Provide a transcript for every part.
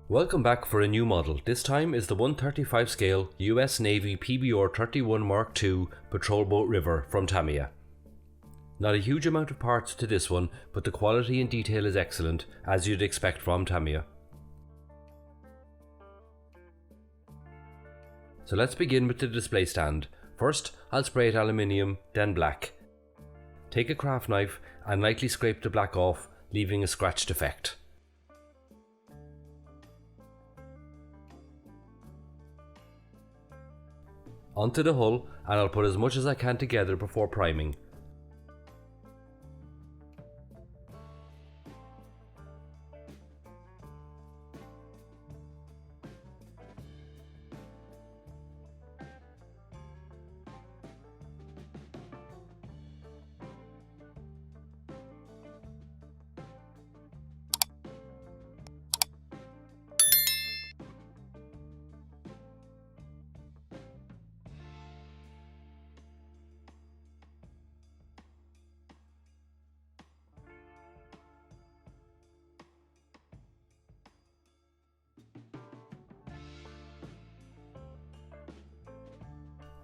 Welcome back for a new model. This time is the 135 scale US Navy PBR31Mk Patrol Boat River from Tamiya. Not a huge amount of parts to this one, but the quality and detail is excellent, as you'd expect from Tamiya. So let's begin with the display stand. First, I'll spray it aluminium, then black. Take a craft knife and lightly scrape the black off, leaving a scratched effect. Onto the hull, and I'll put as much as I can together before priming.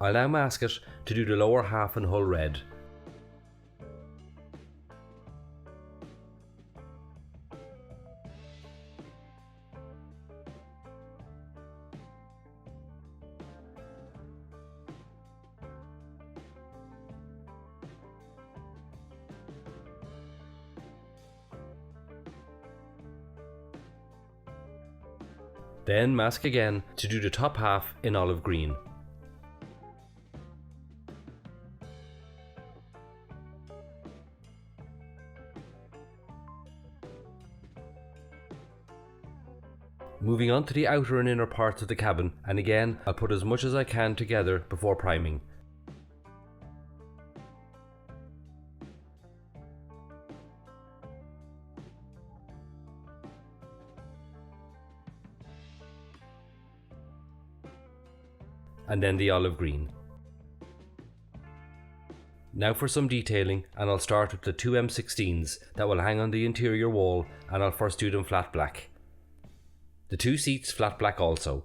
I'll now mask it to do the lower half and hull red. Then mask again to do the top half in olive green. Moving on to the outer and inner parts of the cabin, and again I'll put as much as I can together before priming. And then the olive green. Now for some detailing, and I'll start with the two M16s that will hang on the interior wall, and I'll first do them flat black. The two seats flat black also.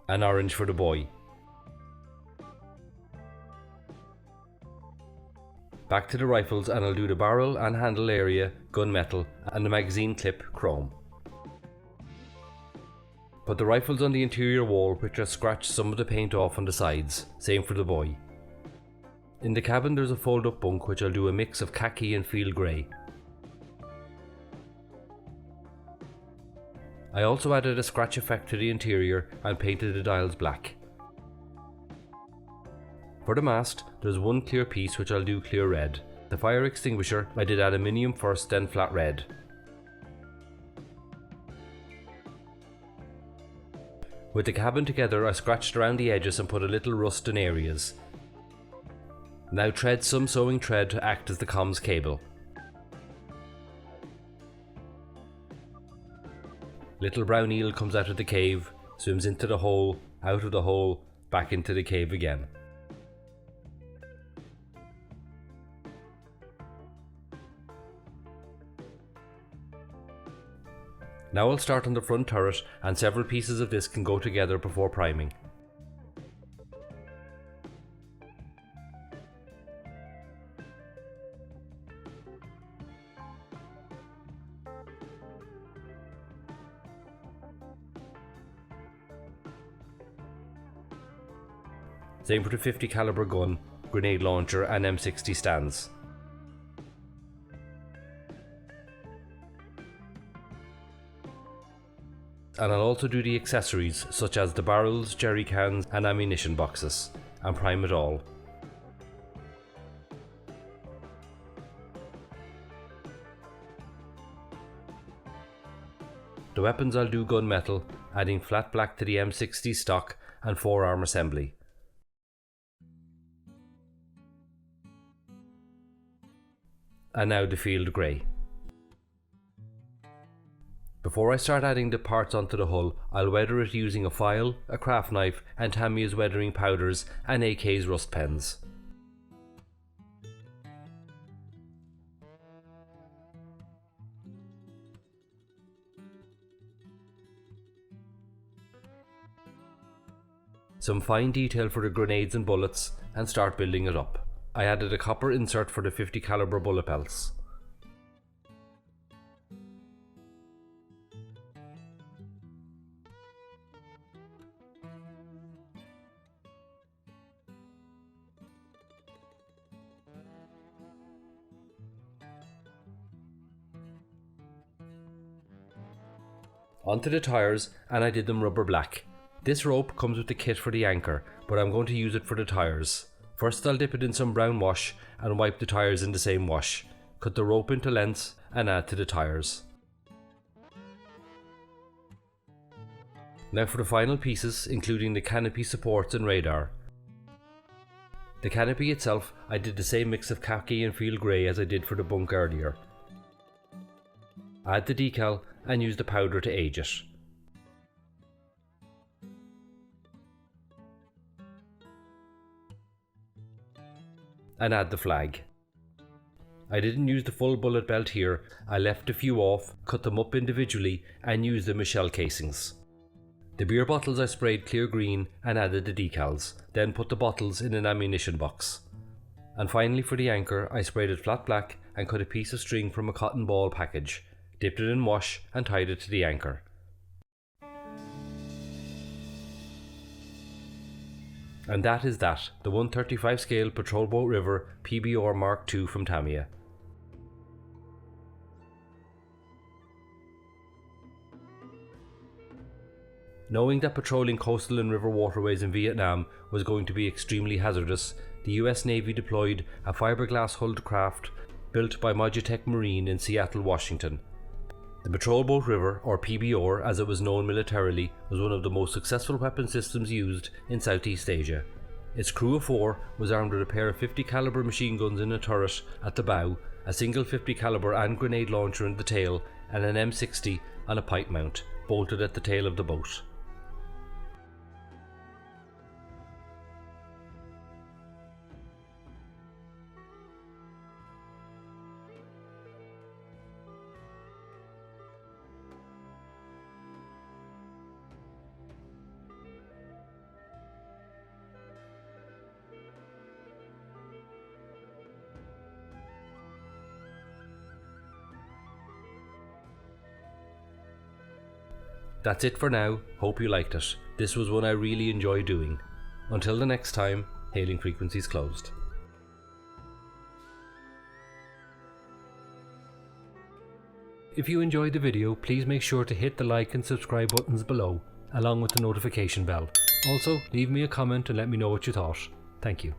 An orange for the boy. Back to the rifles, and I'll do the barrel and handle area gunmetal and the magazine clip chrome. Put the rifles on the interior wall, which has scratched some of the paint off on the sides, same for the boy. In the cabin there's a fold up bunk which I'll do a mix of khaki and field grey. I also added a scratch effect to the interior and painted the dials black. For the mast, there's one clear piece which I'll do clear red. The fire extinguisher I did aluminium first, then flat red. With the cabin together, I scratched around the edges and put a little rust in areas. Now thread some sewing thread to act as the comms cable. Little brown eel comes out of the cave, swims into the hole, out of the hole, back into the cave again. Now I'll start on the front turret, and several pieces of this can go together before priming. Same for the 50 caliber gun, grenade launcher and M60 stands. And I'll also do the accessories such as the barrels, jerry cans and ammunition boxes, and prime it all. The weapons I'll do gunmetal, adding flat black to the M60 stock and forearm assembly. And now the field grey. Before I start adding the parts onto the hull, I'll weather it using a file, a craft knife and Tamiya's weathering powders and AK's rust pens. some fine detail for the grenades and bullets, and start building it up. I added a copper insert for the 50 caliber bullet belts. Onto the tyres, and I did them rubber black. This rope comes with the kit for the anchor, but I'm going to use it for the tyres. First I'll dip it in some brown wash and wipe the tyres in the same wash. Cut the rope into lengths and add to the tyres. Now for the final pieces, including the canopy supports and radar. The canopy itself, I did the same mix of khaki and field grey as I did for the bunk earlier. Add the decal and use the powder to age it. And add the flag. I didn't use the full bullet belt here, I left a few off, cut them up individually and used them as shell casings. The beer bottles I sprayed clear green and added the decals, then put the bottles in an ammunition box. And finally for the anchor, I sprayed it flat black and cut a piece of string from a cotton ball package, dipped it in wash and tied it to the anchor. And that is that, the 135 scale Patrol Boat River PBR Mark II from Tamiya. Knowing that patrolling coastal and river waterways in Vietnam was going to be extremely hazardous, the US Navy deployed a fiberglass hulled craft built by Modutech Marine in Seattle, Washington. The Patrol Boat River, or PBR as it was known militarily, was one of the most successful weapon systems used in Southeast Asia. Its crew of 4 was armed with a pair of 50 caliber machine guns in a turret at the bow, a single 50 caliber and grenade launcher in the tail, and an M60 on a pipe mount, bolted at the tail of the boat. That's it for now, hope you liked it. This was one I really enjoy doing. Until the next time, hailing frequencies closed. If you enjoyed the video, please make sure to hit the like and subscribe buttons below, along with the notification bell. Also, leave me a comment and let me know what you thought. Thank you.